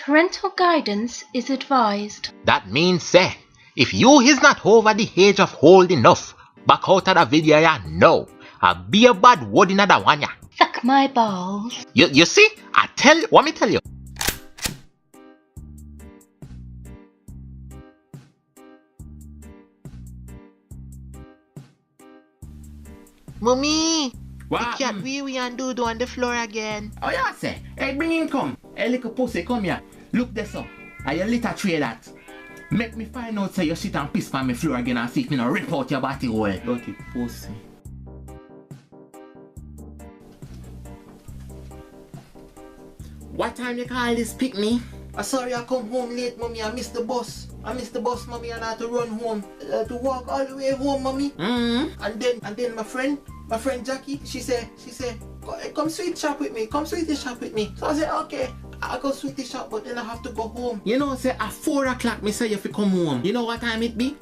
Parental guidance is advised. That means, say, if you is not over the age of old enough, back out of the video ya now. I'll be a bad word in that one ya. Fuck my balls. You see? What me tell you? Mommy! What? The cat wee and do on the floor again. Oh yeah, say. Hey, bring him come. Hey, little pussy, come here. Look this up. Are you little tray that? Make me find out say you sit and piss on my floor again and see if me no rip out your body hole. Dirty pussy. What time you call this picnic? Sorry I come home late, mommy. I missed the bus. Mommy, and I had to run home. To walk all the way home, mommy. And then my friend Jackie, she said, come sweet shop with me. Come sweetie shop with me. So I said, okay. I go sweetie shop, but then I have to go home. You know, say at 4 o'clock, me say you have to come home. You know what time it be?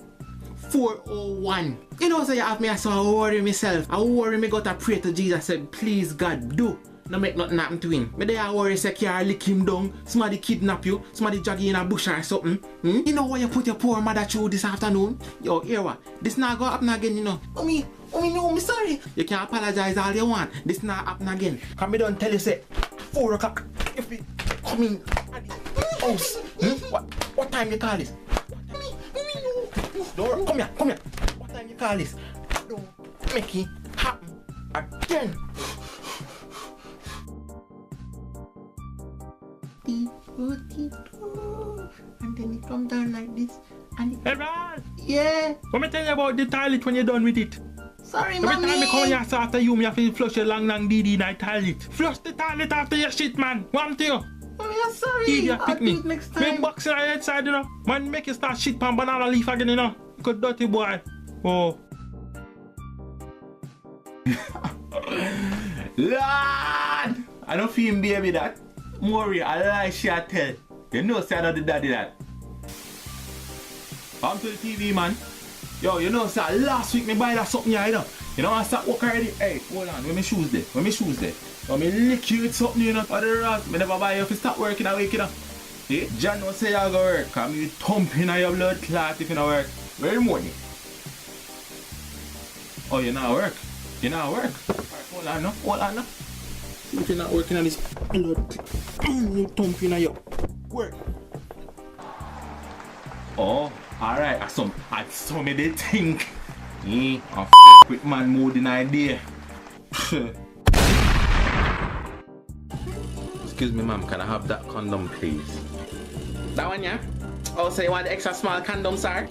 4:01. You know, say you have me, so I worry myself. I worry me got to pray to Jesus. I said, please God, do. No make nothing happen to him. But they are worried say car lick him down, somebody kidnap you, somebody drag you in a bush or something. You know why you put your poor mother through this afternoon? Yo, hear what? This not gonna happen again, you know. Mommy, no, me sorry. You can apologize all you want. This not happen again. Come me don't tell you say 4 o'clock. If we come in at the house. What time you call this? Dora, come here. What time you call this? Don't make it happen again. And then it come down like this. And Hey, Ron! yeah. Let me tell you about the toilet when you're done with it. Sorry, Every mommy. time I come here so after you, me have to flush your long DD in the toilet. Flush the toilet after your shit, man. What to you? Mommy, I'm sorry. Idiot, I'll pick do me. it next Bring time. box on the outside, you know. Man, make you start shit pan banana leaf again, you know. Good dirty boy. Oh. Lord! I don't feel him, baby, that. Maury, I lie, she a tell. You know, say I don't do daddy that. I'm to the TV, man. Yo, you know, say last week me buy that something here, you know. You know, I start work already. Hey, hold on, where my shoes there? Let me lick you with something, you know. Other than me never buy you if you start working a week, you know. See? John don't say you go work, cause me thumping on your blood clot if you don't work. Where the money? Oh, you not work? Alright, hold on now. See if you're not working on this blood. You thumping on your work. Oh, alright, I saw me they think. Yeah, I'm with man more than idea. Excuse me, ma'am, can I have that condom, please? That one, yeah? Oh, so you want the extra small condom, sir?